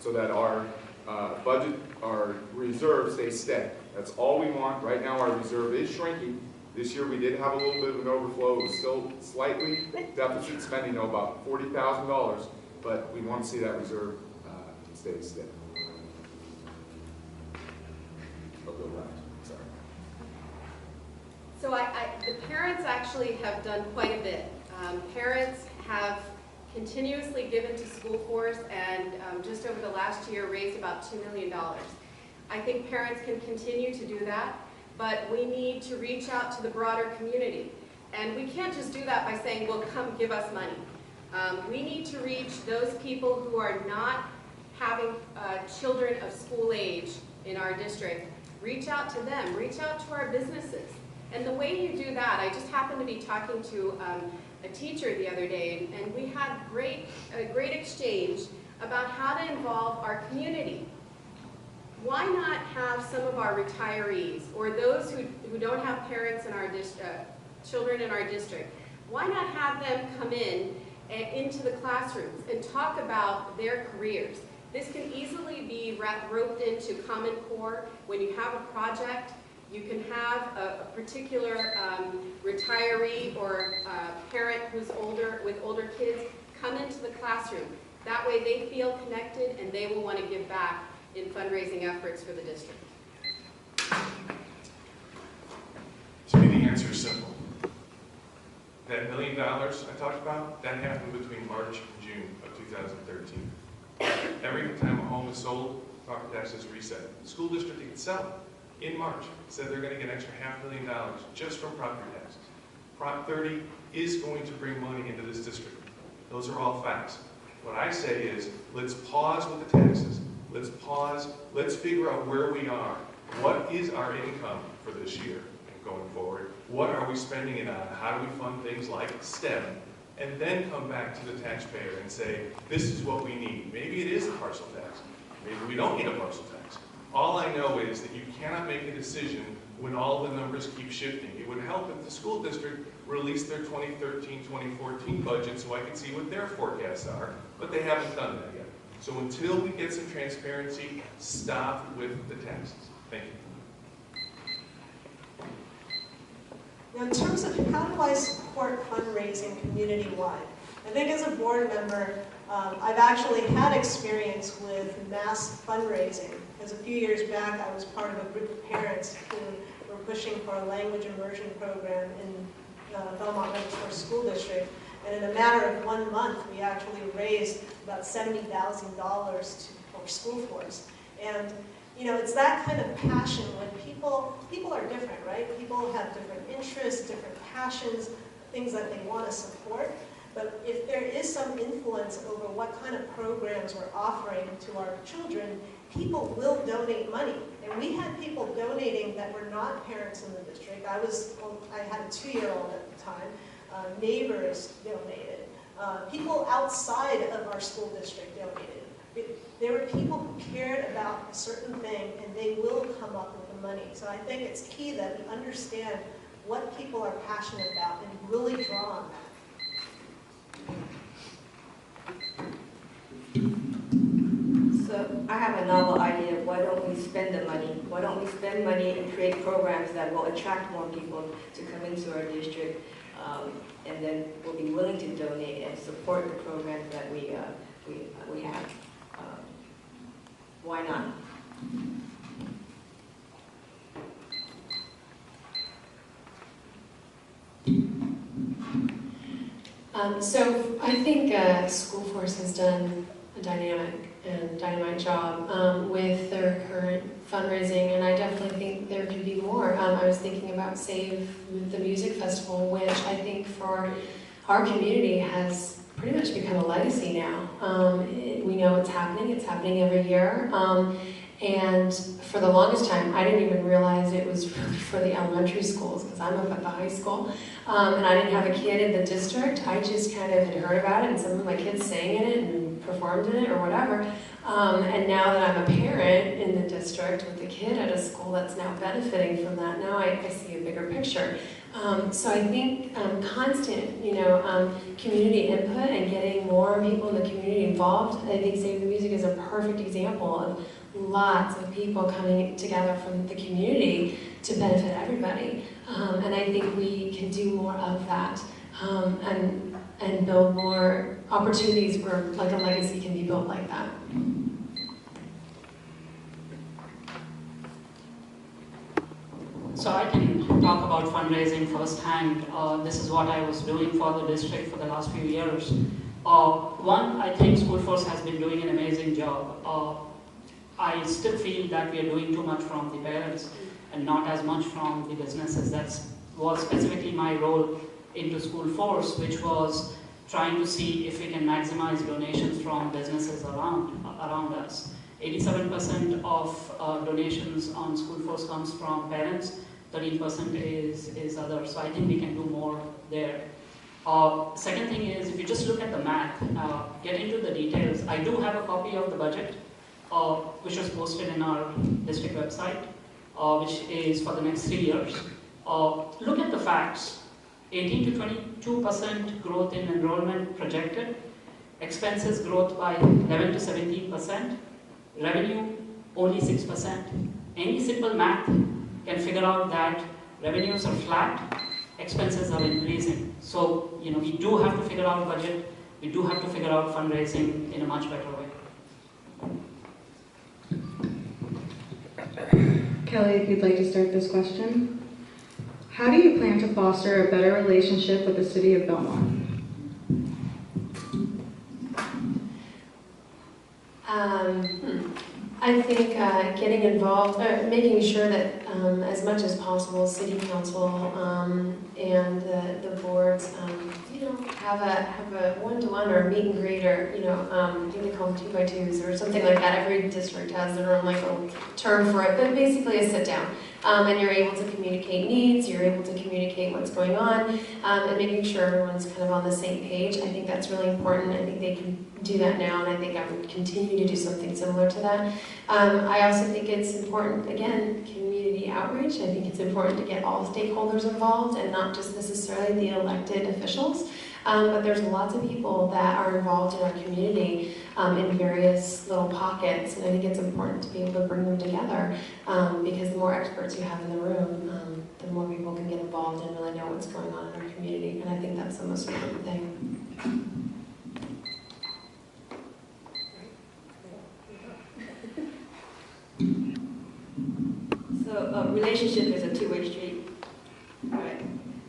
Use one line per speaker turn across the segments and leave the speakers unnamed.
so that our budget, our reserve stays steady. That's all we want. Right now our reserve is shrinking. This year we did have a little bit of an overflow. It was still slightly deficit spending, about $40,000, but we want to see that reserve stay steady. I'll go left. Sorry.
So the parents actually have done quite a bit. Parents have continuously given to School Force and just over the last year raised about $2 million. I think parents can continue to do that, but we need to reach out to the broader community. And we can't just do that by saying, well, come give us money. We need to reach those people who are not having children of school age in our district. Reach out to them, reach out to our businesses. And the way you do that, I just happened to be talking to a teacher the other day, and we had a great exchange about how to involve our community. Why not have some of our retirees, or those who don't have parents in our children in our district, why not have them come into the classrooms and talk about their careers? This can easily be roped into Common Core. When you have a project, you can have a particular retiree or parent who's older, with older kids, come into the classroom. That way they feel connected and they will want to give back in fundraising efforts for the district.
To me, the answer is simple. That $1 million I talked about, that happened between March and June of 2013. Every time a home is sold, property taxes reset. The school district itself, in March, said they're going to get an extra $500,000 just from property taxes. Prop 30 is going to bring money into this district. Those are all facts. What I say is, let's pause with the taxes. Let's pause. Let's figure out where we are. What is our income for this year and going forward? What are we spending it on? How do we fund things like STEM? And then come back to the taxpayer and say, this is what we need. Maybe it is a parcel tax. Maybe we don't need a parcel tax. All I know is that you cannot make a decision when all the numbers keep shifting. It would help if the school district released their 2013-2014 budget so I could see what their forecasts are, but they haven't done that yet. So until we get some transparency, stop with the taxes. Thank you.
Now, in terms of how do I support fundraising community-wide, I think as a board member, I've actually had experience with mass fundraising. Because a few years back, I was part of a group of parents who were pushing for a language immersion program in Belmont Register School District. And in a matter of 1 month, we actually raised about $70,000 for School Force. And you know, it's that kind of passion when people are different, right? People have different interests, different passions, things that they want to support. But if there is some influence over what kind of programs we're offering to our children, people will donate money. And we had people donating that were not parents in the district. I had a 2-year-old at the time. Neighbors donated. People outside of our school district donated. There were people who cared about a certain thing, and they will come up with the money. So I think it's key that we understand what people are passionate about and really draw on that.
So I have a novel idea. Why don't we spend the money? Why don't we spend money and create programs that will attract more people to come into our district, and then we'll be willing to donate and support the programs that we have. Why not?
So I think School Force has done a dynamite job with their current fundraising, and I definitely think there could be more. I was thinking about Save the Music Festival, which I think for our community has pretty much become a legacy now. We know it's happening every year. And for the longest time, I didn't even realize it was really for the elementary schools, because I'm up at the high school. And I didn't have a kid in the district. I just kind of had heard about it, and some of my kids sang in it and performed in it or whatever. And now that I'm a parent in the district with a kid at a school that's now benefiting from that, now I see a bigger picture. So I think constant, community input and getting more people in the community involved. I think Save the Music is a perfect perfect example of lots of people coming together from the community to benefit everybody. And I think we can do more of that, and build more opportunities where like a legacy can be built like that.
So I can talk about fundraising firsthand. This is what I was doing for the district for the last few years. One, I think School Force has been doing an amazing job. I still feel that we are doing too much from the parents and not as much from the businesses. That was specifically my role into School Force, which was trying to see if we can maximize donations from businesses around us. 87% of donations on School Force comes from parents, 13% is others. So I think we can do more there. Second thing is, if you just look at the math, get into the details. I do have a copy of the budget, which was posted in our district website, which is for the next 3 years. Look at the facts. 18 to 22% growth in enrollment projected, expenses growth by 11 to 17%, revenue only 6%. Any simple math can figure out that revenues are flat, expenses are increasing. So, we do have to figure out budget, we do have to figure out fundraising in a much better way.
Kelly, if you'd like to start this question. How do you plan to foster a better relationship with the city of Belmont?
I think getting involved, making sure that as much as possible, city council and the boards, have a one-to-one or a meet and greet, or I think they call them 2x2s or something like that. Every district has their own little term for it, but basically a sit down. And you're able to communicate needs, you're able to communicate what's going on, and making sure everyone's kind of on the same page. I think that's really important. I think they can do that now, and I think I would continue to do something similar to that. I also think it's important, again, community outreach. I think it's important to get all stakeholders involved and not just necessarily the elected officials. But there's lots of people that are involved in our community in various little pockets, and I think it's important to be able to bring them together because the more experts you have in the room, the more people can get involved and really know what's going on in our community, and I think that's the most important thing.
So relationship is a two-way street, right?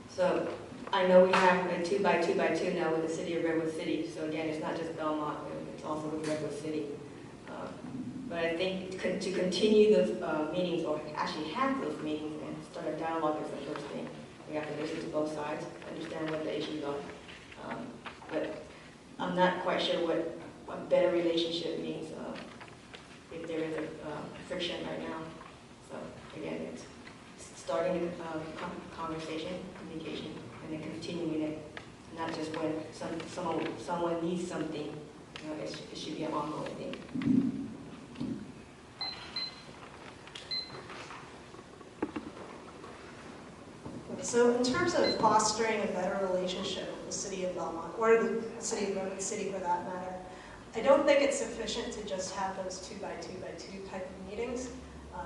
So I know we have a 2x2x2 now with the city of Redwood City. So again, it's not just Belmont, it's also with Redwood City. But I think to continue those meetings, or actually have those meetings and start a dialogue is the first thing. We have to listen to both sides, understand what the issues are. But I'm not quite sure what a better relationship means if there is a friction right now. So again, it's starting a conversation, communication, and then continuing it. Not just when someone needs something. It should be an ongoing thing.
So in terms of fostering a better relationship with the city of Belmont, or the city of Redwood City for that matter, I don't think it's sufficient to just have those 2x2x2 type of meetings,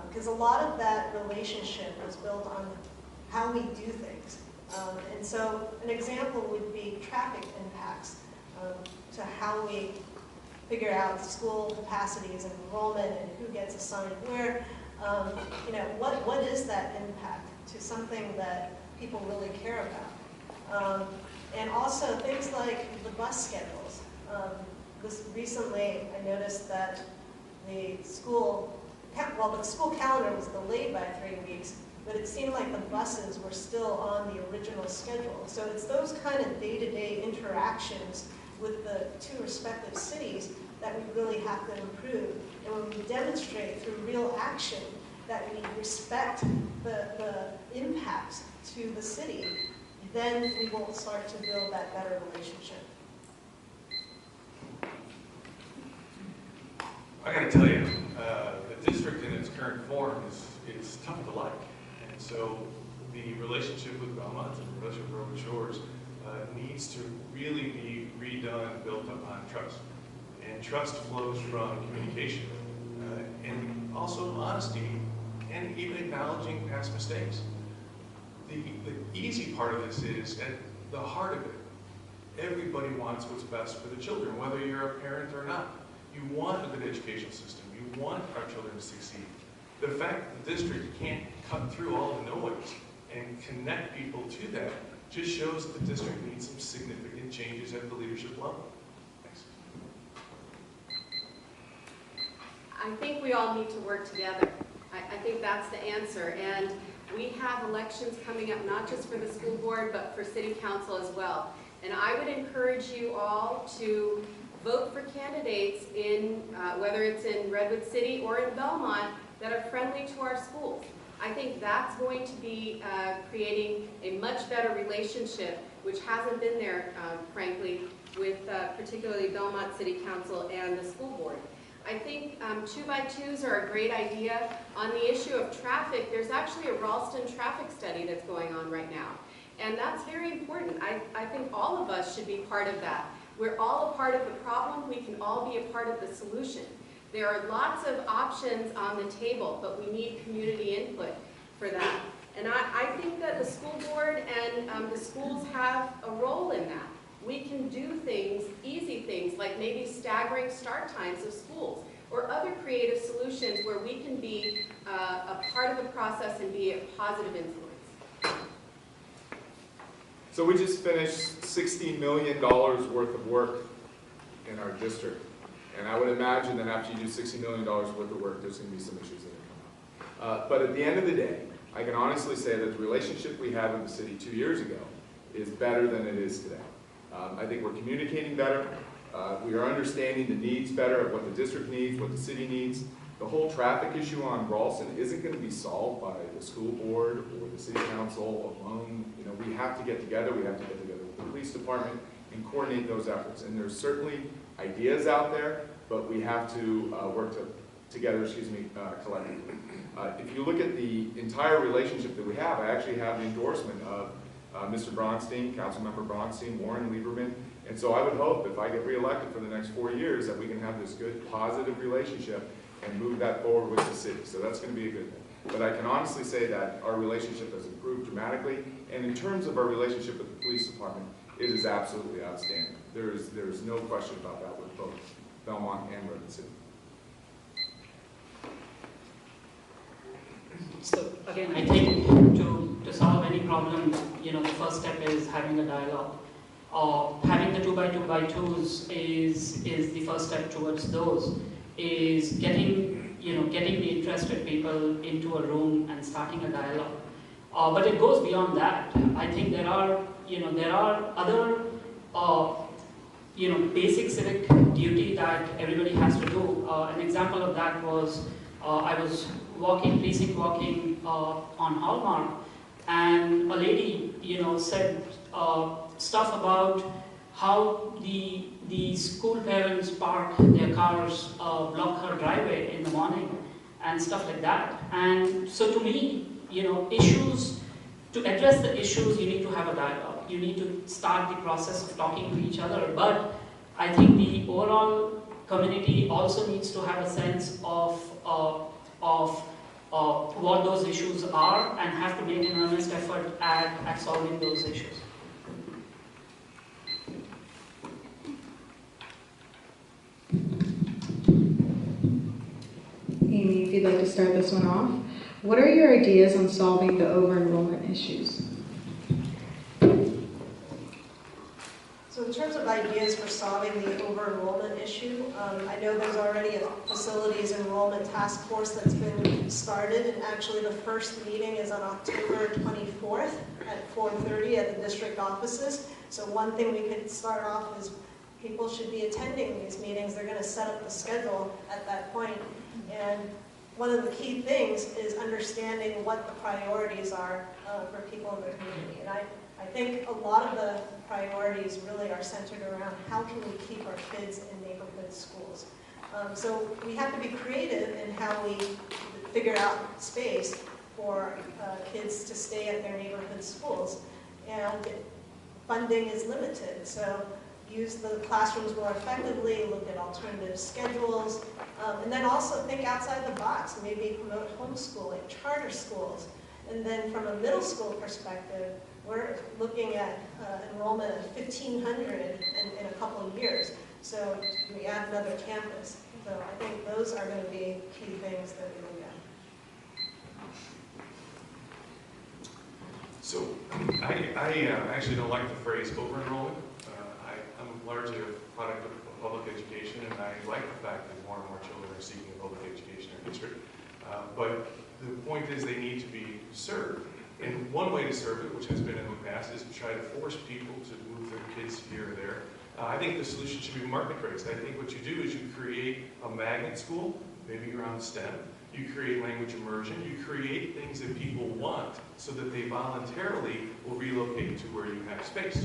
because a lot of that relationship is built on how we do things. And so an example would be traffic impacts to how we figure out school capacities and enrollment and who gets assigned where. What is that impact to something that people really care about? And also things like the bus schedules. Recently I noticed that the school calendar was delayed by 3 weeks, but it seemed like the buses were still on the original schedule. So it's those kind of day-to-day interactions with the two respective cities that we really have to improve. And when we demonstrate through real action that we respect the impacts to the city, then we will start to build that better relationship.
I gotta tell you, the district in its current form is tough to like. And so the relationship with Belmont and the relationship with Redwood Shores needs to really be redone, built upon trust. And trust flows from communication, and also honesty, and even acknowledging past mistakes. The easy part of this is, at the heart of it, everybody wants what's best for the children, whether you're a parent or not. You want a good educational system. You want our children to succeed. The fact that the district can't cut through all the noise and connect people to that just shows that the district needs some significant changes at the leadership level. Thanks.
I think we all need to work together. I think that's the answer. And we have elections coming up, not just for the school board, but for city council as well. And I would encourage you all to vote for candidates in, whether it's in Redwood City or in Belmont, that are friendly to our schools. I think that's going to be creating a much better relationship, which hasn't been there, frankly, with particularly Belmont City Council and the school board. I think 2x2s are a great idea. On the issue of traffic, there's actually a Ralston traffic study that's going on right now. And that's very important. I think all of us should be part of that. We're all a part of the problem. We can all be a part of the solution. There are lots of options on the table, but we need community input for that. And I think that the school board and the schools have a role in that. We can do things, easy things, like maybe staggering start times of schools, or other creative solutions where we can be a part of the process and be a positive influence.
So we just finished $60 million worth of work in our district. And I would imagine that after you do $60 million worth of work, there's going to be some issues that come up. But at the end of the day, I can honestly say that the relationship we had with the city 2 years ago is better than it is today. I think we're communicating better. We are understanding the needs better of what the district needs, what the city needs. The whole traffic issue on Ralston isn't going to be solved by the school board or the city council alone. You know, we have to get together. We have to get together with the police department and coordinate those efforts. And there's certainly ideas out there, but we have to work together, collectively. If you look at the entire relationship that we have, I actually have the endorsement of Mr. Bronstein, Councilmember Bronstein, Warren Lieberman, and so I would hope if I get reelected for the next 4 years that we can have this good, positive relationship and move that forward with the city. So that's going to be a good thing. But I can honestly say that our relationship has improved dramatically, and in terms of our relationship with the police department, it is absolutely outstanding. There's no question about that with both Belmont and Redwood City.
So again, I think to solve any problem, the first step is having a dialogue. Having the 2x2x2s is the first step towards those. Is getting the interested people into a room and starting a dialogue. But it goes beyond that. I think there are other basic civic duty that everybody has to do. An example of that was I was precinct walking on Hallmark, and a lady, said stuff about how the school parents park their cars, block her driveway in the morning, and stuff like that. And so to me, to address the issues, you need to have a dialogue. You need to start the process of talking to each other. But I think the overall community also needs to have a sense of what those issues are and have to make an earnest effort at solving those issues.
Amy, if you'd like to start this one off. What are your ideas on solving the over-enrollment issues?
So in terms of ideas for solving the over-enrollment issue, I know there's already a facilities enrollment task force that's been started, and actually the first meeting is on October 24th at 4:30 at the district offices. So one thing we could start off is people should be attending these meetings. They're going to set up the schedule at that point. And one of the key things is understanding what the priorities are for people in the community. And I think a lot of the priorities really are centered around how can we keep our kids in neighborhood schools. So we have to be creative in how we figure out space for kids to stay at their neighborhood schools. And funding is limited. So use the classrooms more effectively, look at alternative schedules, and then also think outside the box, maybe promote homeschooling, charter schools. And then from a middle school perspective, we're looking at enrollment of 1,500 in a couple of years. So we add another campus. So I think those are going to be key things that we look at.
So I actually don't like the phrase over-enrollment. I'm largely a product of public education, and I like the fact that more and more children are seeking a public education in our district. But the point is they need to be served. And one way to serve it, which has been in the past, is to try to force people to move their kids here or there. I think the solution should be market-based. I think what you do is you create a magnet school, maybe around STEM. You create language immersion. You create things that people want so that they voluntarily will relocate to where you have space.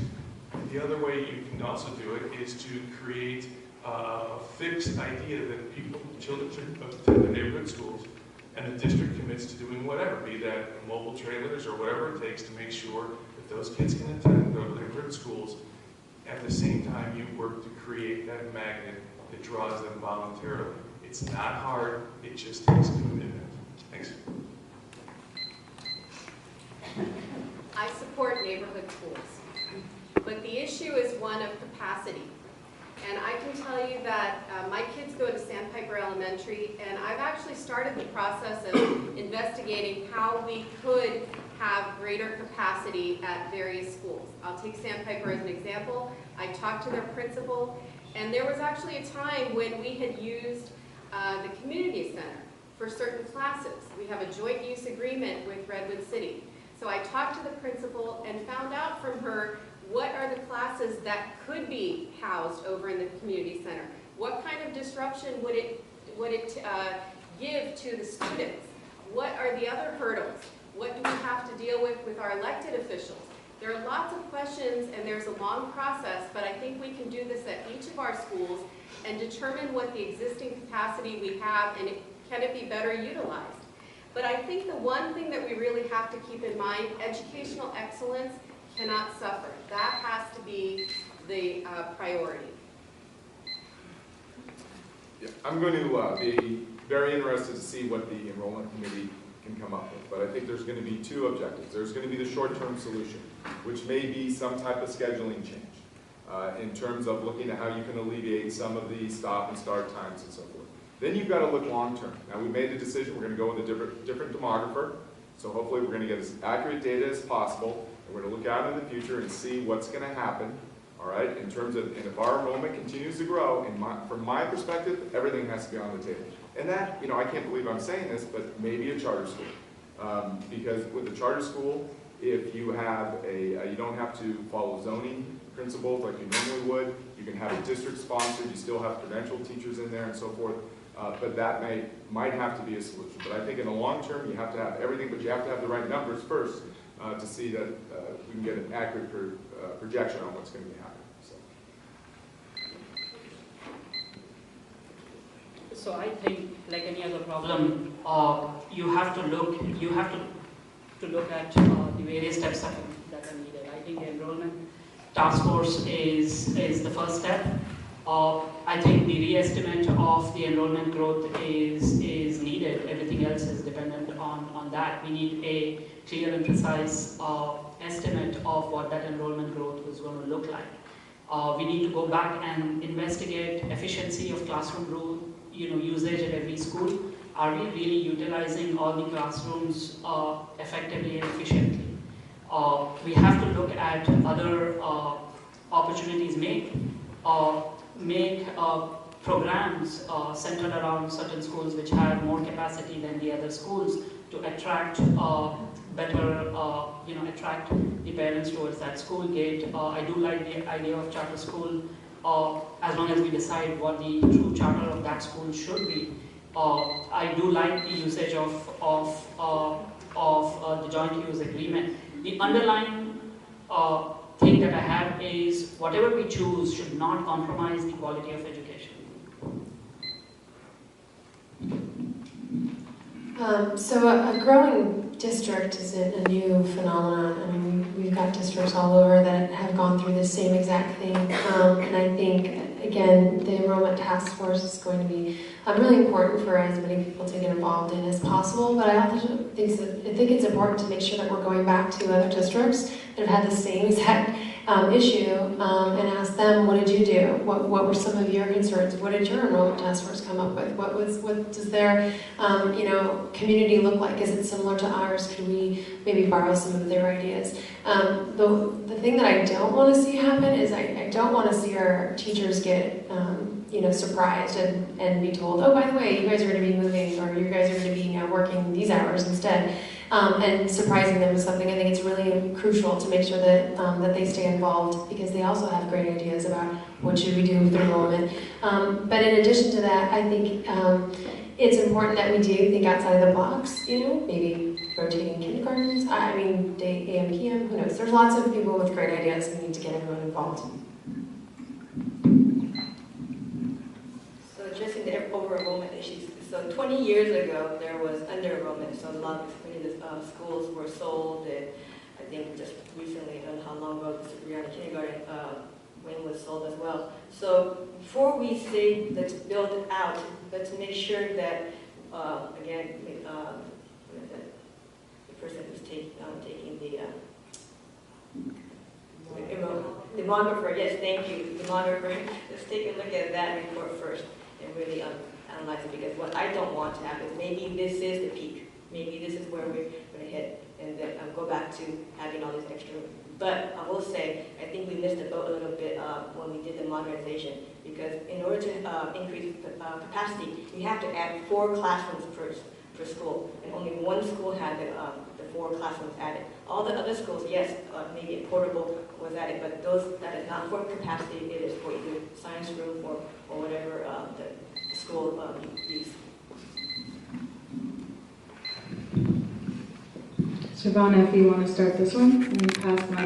The other way you can also do it is to create a fixed idea that children should attend the neighborhood schools, and the district commits to doing whatever, be that mobile trailers or whatever it takes to make sure that those kids can attend the neighborhood schools. At the same time, you work to create that magnet that draws them voluntarily. It's not hard, it just takes commitment. Thanks.
I support neighborhood schools, but the issue is one of capacity. And I can tell you that my kids go to Sandpiper Elementary, and I've actually started the process of investigating how we could have greater capacity at various schools. I'll take Sandpiper as an example. I talked to their principal, and there was actually a time when we had used the community center for certain classes. We have a joint use agreement with Redwood City. So I talked to the principal and found out from her what are the classes that could be housed over in the community center. What kind of disruption would it give to the students? What are the other hurdles? What do we have to deal with our elected officials? There are lots of questions and there's a long process, but I think we can do this at each of our schools and determine what the existing capacity we have and can it be better utilized. But I think the one thing that we really have to keep in mind, educational excellence cannot suffer. That has to be the priority.
Yeah, I'm going to be very interested to see what the enrollment committee can come up with, but I think there's going to be two objectives. There's going to be the short-term solution, which may be some type of scheduling change in terms of looking at how you can alleviate some of the stop and start times and so forth. Then you've got to look long-term. Now we made the decision we're going to go with a different demographer, so hopefully we're going to get as accurate data as possible, and we're going to look out in the future and see what's going to happen, all right, in terms of, and if our enrollment continues to grow, from my perspective, everything has to be on the table. And that, you know, I can't believe I'm saying this, but maybe a charter school. Because with a charter school, if you have you don't have to follow zoning principles like you normally would. You can have a district sponsored, you still have credentialed teachers in there and so forth. But that might have to be a solution. But I think in the long term, you have to have everything, but you have to have the right numbers first to see that we can get an accurate projection on what's going to be happening.
So I think, like any other problem, you have to look at the various steps that are needed. I think the enrollment task force is the first step. I think the re-estimate of the enrollment growth is needed. Everything else is dependent on that. We need a clear and precise estimate of what that enrollment growth is going to look like. We need to go back and investigate efficiency of classroom usage at every school. Are we really utilizing all the classrooms effectively and efficiently? We have to look at other opportunities, make programs centered around certain schools which have more capacity than the other schools to attract attract the parents towards that school gate. I do like the idea of charter school, as long as we decide what the true charter of that school should be. I do like the usage of the joint use agreement. The underlying thing that I have is whatever we choose should not compromise the quality of education.
So a growing district isn't a new phenomenon. I mean, we've got districts all over that have gone through the same exact thing. And I think, again, the enrollment task force is going to be really important for as many people to get involved in as possible. But I also think it's important to make sure that we're going back to other districts that have had the same exact issue and ask them, what did you do? What were some of your concerns? What did your enrollment task force come up with? What does their community look like? Is it similar to ours? Could we maybe borrow some of their ideas? The thing that I don't want to see happen is I don't want to see our teachers get surprised and be told, oh, by the way, you guys are going to be moving, or you guys are going to be working these hours instead, and surprising them with something. I think it's really crucial to make sure that that they stay involved, because they also have great ideas about what should we do with enrollment. But in addition to that, I think it's important that we do think outside of the box, maybe rotating kindergartens, day AM, PM, who knows. There's lots of people with great ideas. We need to get everyone involved.
So addressing the over-enrollment issues. So 20 years ago, there was under-enrollment, so a lot of schools were sold, and I think just recently, I don't know how long ago, the Brianna Kindergarten wing was sold as well. So before we say let's build out, let's make sure that, again, the person who's taking the demographer, yes, thank you, demographer, let's take a look at that report first and really analyze it, because what I don't want to happen is maybe this is the peak, maybe this is where we're going to hit, and then go back to having all these extra. But I will say, I think we missed the boat a little bit when we did the modernization, because in order to increase capacity, we have to add 4 classrooms per school, and only one school had the 4 classrooms added. All the other schools, yes, maybe a portable was added, but those that is not for capacity, it is for either science room or whatever the school use.
Siobhan, if you want to start this one and pass my